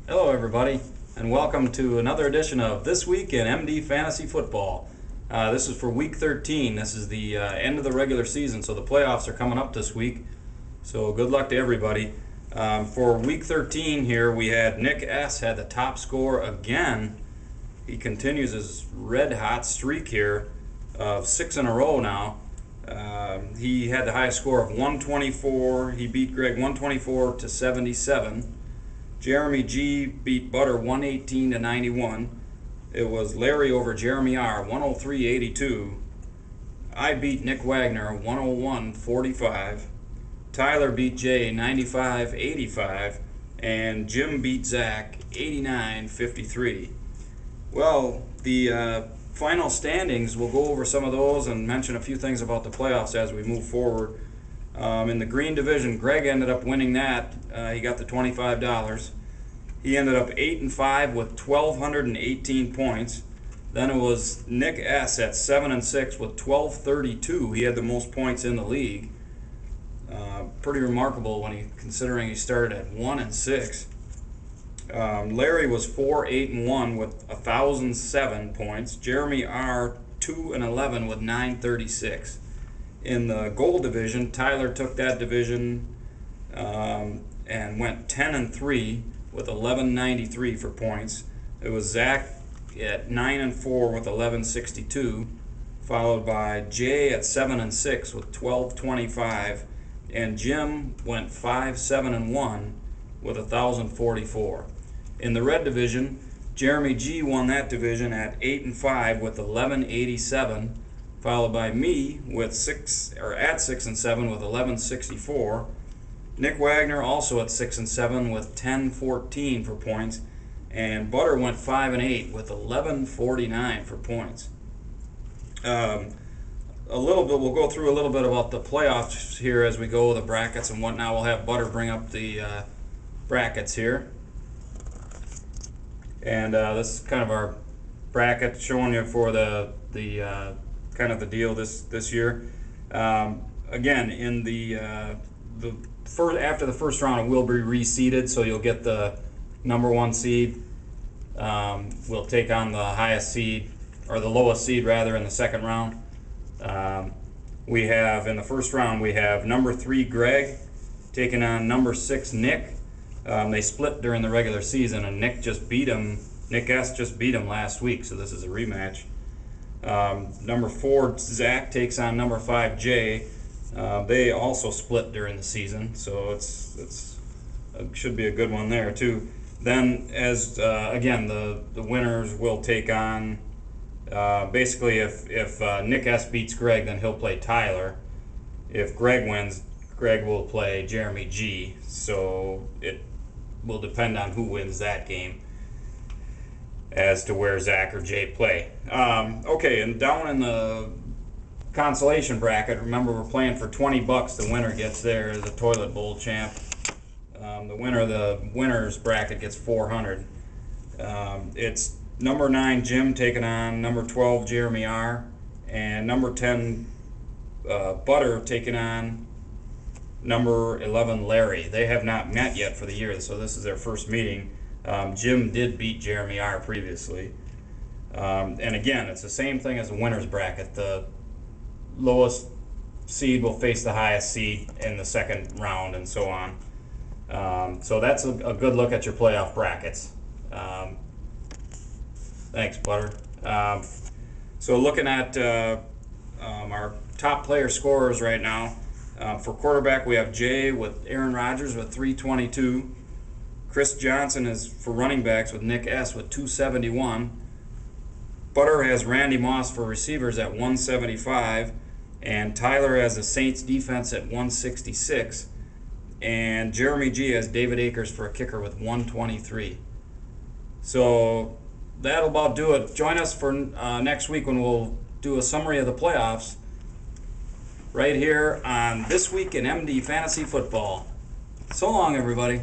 Hello everybody, and welcome to another edition of This Week in MD Fantasy Football. This is for Week 13. This is the end of the regular season, so the playoffs are coming up this week. So good luck to everybody. For Week 13 here, we had Nick S. had the top score again. He continues his red-hot streak here of 6 in a row now. He had the highest score of 124. He beat Greg 124 to 77. Jeremy G beat Butter 118 to 91. It was Larry over Jeremy R 103-82. I beat Nick Wagner 101-45. Tyler beat Jay 95-85. And Jim beat Zach 89-53. Well, the final standings, we'll go over some of those and mention a few things about the playoffs as we move forward. In the green division, Greg ended up winning that. He got the $25. He ended up 8-5 with 1,218 points. Then it was Nick S. at 7-6 with 1,232. He had the most points in the league. Pretty remarkable when considering he started at 1-6. Larry was 4-8-1 with 1,007 points. Jeremy R. 2-11 with 936. In the gold division, Tyler took that division and went 10-3 with 1193 for points. It was Zach at 9-4 with 1162, followed by Jay at 7-6 with 1225, and Jim went 5-7-1 with 1044. In the red division, Jeremy G won that division at 8-5 with 1187. Followed by me with 6-7 with 1164. Nick Wagner also at 6-7 with 1014 for points, and Butter went 5-8 with 1149 for points. We'll go through a little bit about the playoffs here as we go, the brackets and whatnot. We'll have Butter bring up the brackets here, and this is kind of our bracket showing you for the kind of the deal this year. Again, in after the first round, it will be reseeded, so you'll get the number 1 seed. We'll take on the highest seed, or the lowest seed rather, in the second round. We have in the first round we have number 3 Greg taking on number 6 Nick. They split during the regular season, and Nick S just beat him last week, so this is a rematch. Number 4 Zach takes on number 5 Jay. They also split during the season, so it should be a good one there too. Then, as again, the winners will take on basically if Nick S beats Greg, then he'll play Tyler. If Greg wins, Greg will play Jeremy G. So it will depend on who wins that game as to where Zach or Jay play. Okay, and down in the consolation bracket, remember we're playing for $20. The winner gets there, the toilet bowl champ. The winner's bracket gets $400. It's number 9 Jim taking on number 12 Jeremy R, and number 10 Butter taking on number 11 Larry. They have not met yet for the year, so this is their first meeting. Jim did beat Jeremy R previously. And again, it's the same thing as the winner's bracket. The lowest seed will face the highest seed in the second round, and so on. So that's a good look at your playoff brackets. Thanks, Butter. So looking at our top player scorers right now, for quarterback we have Jay with Aaron Rodgers with 322. Chris Johnson is for running backs with Nick S with 271. Butter has Randy Moss for receivers at 175. And Tyler has the Saints defense at 166. And Jeremy G has David Akers for a kicker with 123. So that'll about do it. Join us for next week when we'll do a summary of the playoffs right here on This Week in MD Fantasy Football. So long, everybody.